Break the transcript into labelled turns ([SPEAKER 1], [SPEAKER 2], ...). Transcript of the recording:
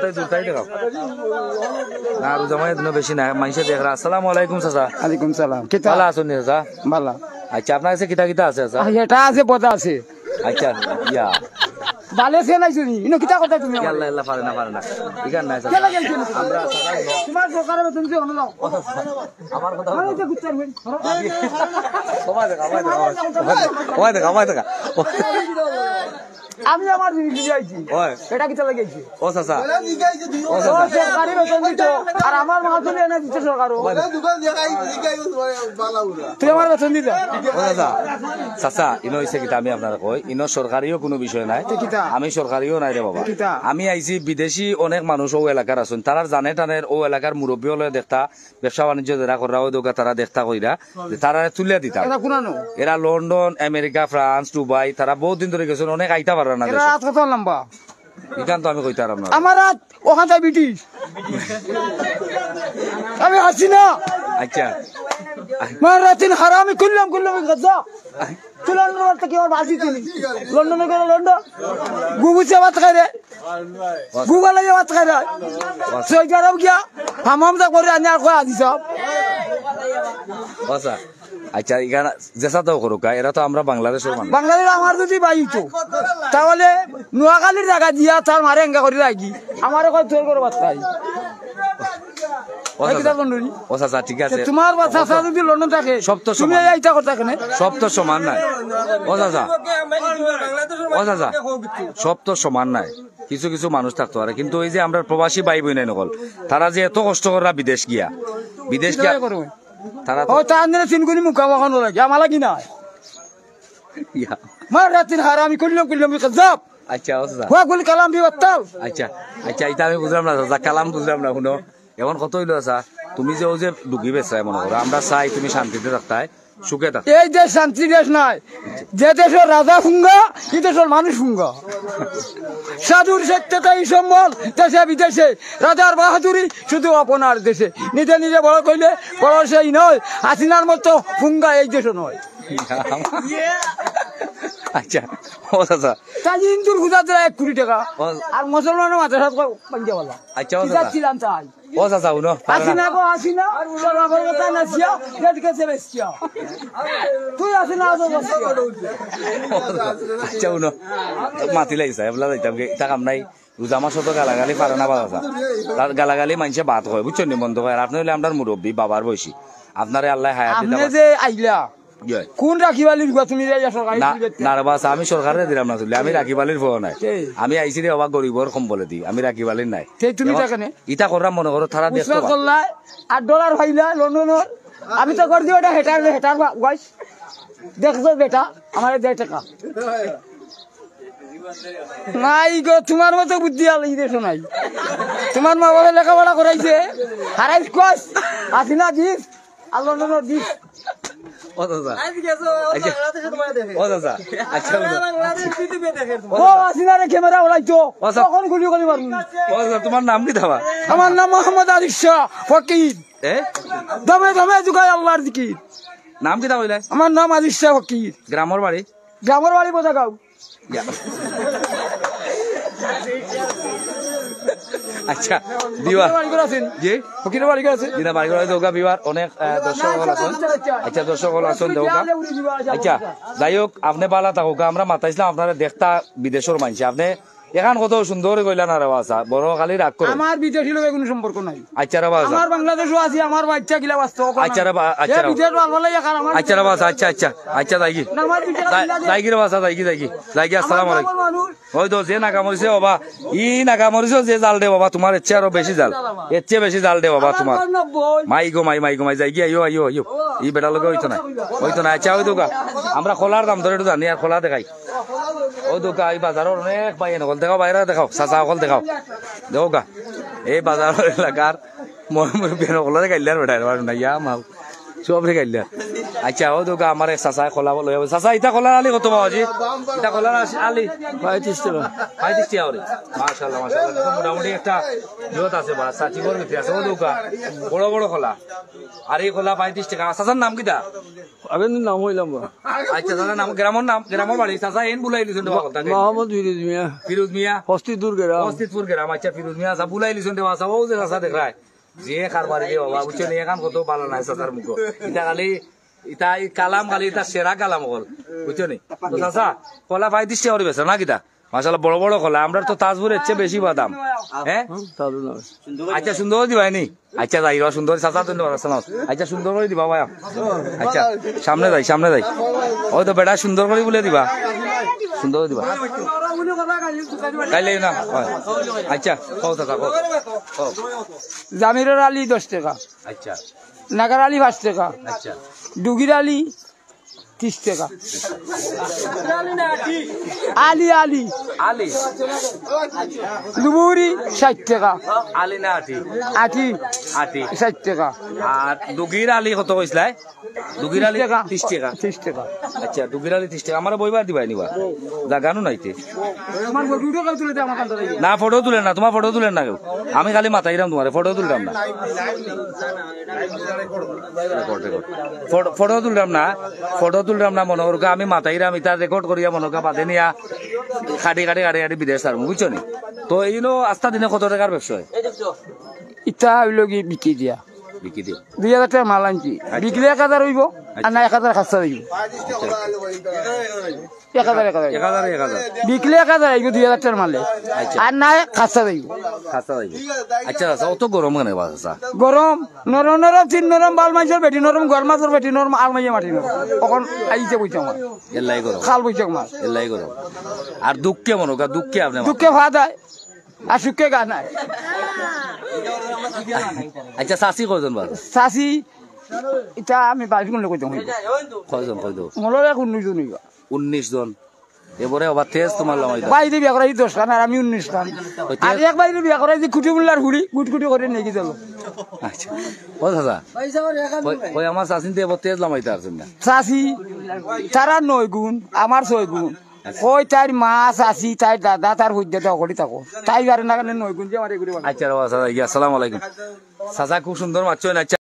[SPEAKER 1] তাই জুতাই দেখাও না আর জামাই দিন বেশি না মানুষে দেখ রা আসসালামু আলাইকুম চাচা
[SPEAKER 2] ওয়ালাইকুম সালাম কিতা
[SPEAKER 1] ভালো আছেন চাচা
[SPEAKER 2] ভালো
[SPEAKER 1] আচ্ছা আপনার কাছে কিতা কিতা আছে চাচা
[SPEAKER 2] এটা আছে পদা আছে
[SPEAKER 1] আচ্ছা ইয়া
[SPEAKER 2] ভালো আছে নাই শুনি ইনো কিতা কথা তুমি
[SPEAKER 1] আল্লাহ আল্লাহ পারে না ইকান নাই
[SPEAKER 2] কেলা
[SPEAKER 1] চাচা
[SPEAKER 2] গেলছিস
[SPEAKER 1] আমরা
[SPEAKER 2] তোমার সরকারের বেতন দিয়ে হলো
[SPEAKER 1] আমার কথা
[SPEAKER 2] আরে এটা গুচ্ছার হই
[SPEAKER 1] সময় দেখা
[SPEAKER 2] আমি আমার জিনিস নিয়ে আইছি
[SPEAKER 1] ওই
[SPEAKER 2] এটা কিতা লাগাইছি
[SPEAKER 1] ও চাচা
[SPEAKER 2] ও সরকারি বেতন দিত আর আমার মাহাতুল এনে দিতে সরকারও তুই আমার বেতন দিতা
[SPEAKER 1] ও চাচা চাচা ইনো হইছে কিতা আমি আপনার কই ইনো সরকারিও কোনো বিষয় নাই আমি সরকারিও নাই রে বাবা আমি আইছি বিদেশি অনেক মানুষ ও এলাকার আছেন তারা জানে টানের ও এলাকার মুরব্বী হলে দেখতা ব্যবসা বাণিজ্য যারা করা ওই দোকা তারা দেখতা কইরা তারা তুলে দিতা এরা লন্ডন আমেরিকা ফ্রান্স দুবাই তারা বহুত দিন ধরে গেছেন অনেক আইতা পারে না
[SPEAKER 2] রাত কত লম্বা
[SPEAKER 1] ইকান তো আমি কইতারাম না
[SPEAKER 2] আমার রাত ওখান থেকে ব্রিটিশ আমি আসি না
[SPEAKER 1] আচ্ছা
[SPEAKER 2] মারাতিন হারামি কুল্লাম গজ্জা তুই লন্ডন থেকে আমার বাজি তিনি লন্ডনে গেল লন্ডন গুগুছে বাত খাইরে গুগলে বাত খাইরে সৌদি আরব গিয়া হামাম যা করে আনি আর কই আজি সব
[SPEAKER 1] আচ্ছা আচ্ছা ইগান যেসা তো করুক এরা তো আমরা বাংলাদেশের মানুষ
[SPEAKER 2] বাংলাদেশ আমার যদি বাইতো তাহলে নোয়াখালীর জায়গা দিয়া তার মারে এঙ্গা করে রাখি আমার কই তোর করে বাত খাই
[SPEAKER 1] ঠিক আছে
[SPEAKER 2] তোমার বাচ্চা যদি লন্ডন থাকে
[SPEAKER 1] সব তো
[SPEAKER 2] তুমি এইটা কথা কেন
[SPEAKER 1] সব তো সমান নাই ও চাচা সব তো সমান নাই কিছু কিছু মানুষ থাকতে পারে কিন্তু ওই যে আমরা প্রবাসী ভাই বোন নকল তারা যে এত কষ্ট করা বিদেশ গিয়া তারা
[SPEAKER 2] তিনগুনি মুখামাখানো লাগে আমার লাগি না মার রাতের হারামি করলাম যাব
[SPEAKER 1] আচ্ছা
[SPEAKER 2] গুলি কালাম দিয়ে
[SPEAKER 1] আচ্ছা আচ্ছা এটা আমি বুঝলাম না দাদা কালাম বুঝলাম না শুনো এখন কত হইলো আচ্ছা তুমি যে ও যে ডুবি বেচাই মনে করো আমরা চাই তুমি শান্তিতে থাকতাই সুখে থাক
[SPEAKER 2] এই দেশ শান্তি দেশ নাই যে দেশের রাজা ফুঙ্গা এই দেশের মানুষ ফুঙ্গা সাধুর সত্যতা এই সম্বল দেশে বিদেশে রাজার বাহাদুরি শুধু আপনার দেশে নিজে নিজে বড় কইলে বড় সেই নয় হাসিনার মতো ফুঙ্গা এই দেশে নয়
[SPEAKER 1] আচ্ছা ও চাচা
[SPEAKER 2] তাই হিন্দুর গুজরাটের 1 কোটি টাকা আর মুসলমানের মাথার হাত পাঞ্জাওয়ালা
[SPEAKER 1] আচ্ছা ও চাচা
[SPEAKER 2] ছিলাম তাই
[SPEAKER 1] ও চাচা শুনো
[SPEAKER 2] হাসিনা সরকারের কথা নাচিয়া দেশকে সেবেছিয়া তুই হাসিনা
[SPEAKER 1] আচ্ছা শুনো মাতি লাগিছে এবলা যাইতাম তা কাম নাই রোজা মাস তো গালাগালি পারে না বাবা তার গালাগালি মানুষে বাদ হয় বুঝছেন নি বন্ধ হয় আপনি হলে আপনার মুরব্বী বাবার বয়সী আপনারে আল্লাহ হায়াত দিতে
[SPEAKER 2] আপনি যে আইলা কোন রাখিবালির তুমি
[SPEAKER 1] না রে বাস আমি সরকারে দিলাম না তুলি আমি রাখিবালির ভয় নাই আমি আইছি রে বাবা গরিবর সম্বলে দি আমি রাখিবালির নাই
[SPEAKER 2] তুমি কেন
[SPEAKER 1] ইটা করলাম মনে করো তারা দেখতে
[SPEAKER 2] $8 পাইলা লন্ডনের আমি তো করে দিও এটা হেটার বয়স দেখছো বেটা আমার 1.5 টাকা নাই গো তোমার মতো বুদ্ধি আলাই দেশ নাই তোমার মা বাবা লেখাপড়া করাইছে হারাইস কস আসিনা দিস আর লন্ডনের দিস
[SPEAKER 1] তোমার নাম কি থাবা
[SPEAKER 2] আমার নাম মোহাম্মদ আরিফ শাহ ফকির দমে দমে যুগাই আল্লাহর জিকির
[SPEAKER 1] নাম কি থাবা
[SPEAKER 2] আমার নাম আরিফ শাহ ফকির
[SPEAKER 1] গ্রামের বাড়ি
[SPEAKER 2] বোঝাগাঁও
[SPEAKER 1] আচ্ছা বিবাহ জি
[SPEAKER 2] ফকিরের বাড়ি আছে
[SPEAKER 1] দিনা বাড়ি করে দৌগা বিবাহ অনেক দর্শক হল আছেন আচ্ছা দর্শক হল আছেন দৌগা আচ্ছা যাই হোক আপনি বালা থাকুক আমরা মাতাইছিলাম আপনারা দেখতা বিদেশের মানছি আপনি এখন কত সুন্দর কইলা না রেবা আসা বড় খালি রাগ করে
[SPEAKER 2] আমার বিদেশি লোক কোনো সম্পর্ক নাই
[SPEAKER 1] আচ্ছা রেবা
[SPEAKER 2] আমার বাংলাদেশও আছে আমার বাচ্চা গিলা বাস্তব
[SPEAKER 1] আচ্ছা রেবা আচ্ছা
[SPEAKER 2] বিদেশ বালবালাই এখন আমার
[SPEAKER 1] আচ্ছা রেবা আচ্ছা আচ্ছা আচ্ছা যাইগি যাইগি রেবা যাইগি আসসালামু আলাইকুম ওই তো যে নাকা মরিছে বাবা ই নাকা মরিছে যে জাল দে বাবা তোমার এর চেয়ে আরো বেশি জাল এর চেয়ে বেশি জাল দে বাবা তোমার মাই গো মাই যাইগি আইও ই বেটা লোকে হইতো না আচ্ছা ওই দোকা আমরা খোলার দাম ধরে জানি আর খোলা দেখাই ও দোকা এই বাজারের অনেক পাই নকল দেখাও বাইরে দেখাও চাচা অকল দেখাও দেখো গা এই বাজারের এলাকার মুরব্বী নকল গাইলার বেটা না ইয়া মাও সব রে গাইলার আচ্ছা ও দুগা আমার এক চাচা খোলা লই যাবে চাচা ইটা খোলার আলি কত বাবাজি ইটা খোলার আলি
[SPEAKER 2] 35 টাকা
[SPEAKER 1] 35 টাকা করে মাশাআল্লাহ মাশাআল্লাহ মোটামুটি একটা জোত আছে বা সাচিবর ভিতরে আছে ও দুগা বড় বড় খোলা আর এই খোলা 35 টাকা চাচার নাম কিটা
[SPEAKER 2] আগে নাম হইলাম
[SPEAKER 1] আচ্ছা চাচার নাম গ্রামের বাড়ি চাচা এন বুলাই লিছুন দেবা কথা
[SPEAKER 2] মোহাম্মদ
[SPEAKER 1] ফিরোজ মিয়া
[SPEAKER 2] হস্তিদুর গ্রাম
[SPEAKER 1] হস্তিদপুর গ্রাম আচ্ছা ফিরোজ মিয়া চাচা বুলাই লিছুন দেবা চাচা ও যে চাচা দেখায় যে খারবারি রে বাবা বুঝছেন এখান কত ভালো নাই চাচার মুখ এটা খালি ইটা কালাম খালি এটা সেরা কালাম হল বুঝছো নি তো চাচা কলা 35 টাকা করে বেচা না কিটা মাশাআল্লাহ বড় বড় কলা আমরা তো তাজপুর এর চেয়ে বেশি বাদাম হ্যাঁ আচ্ছা সুন্দর দিবাই নি আচ্ছা যাই সুন্দর চাচা ধন্যবাদ আসসালাম আচ্ছা সুন্দর করে দিবা ভাই আচ্ছা সামনে যাই ওই তো বেটা সুন্দর করে বলে দিবা সুন্দর করে দিবা কাইলে না আচ্ছা কও চাচা কও
[SPEAKER 2] জামিরের আলী 10 টাকা
[SPEAKER 1] আচ্ছা
[SPEAKER 2] নাগার আলী 5 টাকা
[SPEAKER 1] আচ্ছা
[SPEAKER 2] ডুগির আলী 30 টাকা আলী
[SPEAKER 1] আলি
[SPEAKER 2] দুবুরি 60 টাকা
[SPEAKER 1] আলি না আটি
[SPEAKER 2] 60 টাকা
[SPEAKER 1] আর দুগির আলি কত কইছলা দুগির আলি 30 টাকা
[SPEAKER 2] 30 টাকা
[SPEAKER 1] আচ্ছা দুগির আলি 30 টাকা আমার বইবার দিবাই নিবা জাগানো নাইতে
[SPEAKER 2] তোমার ভিডিও কল তুলে দে আমার কাছে
[SPEAKER 1] না ফটো তুলেন না তোমার ফটো তুলেন না কেউ আমি খালি মাথাইরাম তোমার ফটো তুললাম না ফটো তুললাম না মনে করুক আমি মাথাইরাম ইটা রেকর্ড করিয়া মনে করুক বাদে নিয়া খাটি বিদেশ আর বুঝছো নি তো এই আস্তা দিনে কত টাকার ব্যবসা হয়
[SPEAKER 2] ইটা হইল কি বিক্রি দিয়া
[SPEAKER 1] বিক্রি দিও
[SPEAKER 2] 2000 টাকা মাল আনছি বিক্রি 1000 হইব আর না 1000 খাসা হইব 1000 বিক্রি 1000 হইব 2000 টাকার মালে আর না খাসা হইব
[SPEAKER 1] আচ্ছা অত গরম কেন বাসা
[SPEAKER 2] গরম নরম তিন নরম বাল মাইছের বেটি নরম গরমাছর বেটি নরম আর মাইয়া মাটি নরম এখন আইছে বইছে আমার
[SPEAKER 1] এলাই গরম
[SPEAKER 2] খাল বইছে আমার
[SPEAKER 1] এলাই গরম আর দুঃখে মনে কর দুঃখে আপনি
[SPEAKER 2] দুঃখে ভাত হয় আর সুখে গা নাই
[SPEAKER 1] আচ্ছা চাষি কয়জন বাস
[SPEAKER 2] চাষি এটা আমি 22 জন লোক
[SPEAKER 1] কয়জন
[SPEAKER 2] মোলরে 19 জন
[SPEAKER 1] 19 জন এবারে আবার তেজ তোমার লামাই
[SPEAKER 2] বাইরে বিয়া করাই 10 খান আর আমি 19 খান আর এক বাইরে বিয়া করাই যে কুটি মুল্লার হুড়ি গুটকুটি করে নিয়ে গেল
[SPEAKER 1] আচ্ছা ও দাদা ওই আমার চাষিন দিয়ে তেজ লামাইতে আসছেন না
[SPEAKER 2] চাষি তারা 9 গুণ আমার 6 গুণ কই তার মা চাষি তাই দাদা তার হুদ্দা দাও করি থাকো তাই বারে না 9 গুণ যে আমার এগুলি
[SPEAKER 1] আচ্ছা আসসালামু আলাইকুম চাচা খুব সুন্দর মাছ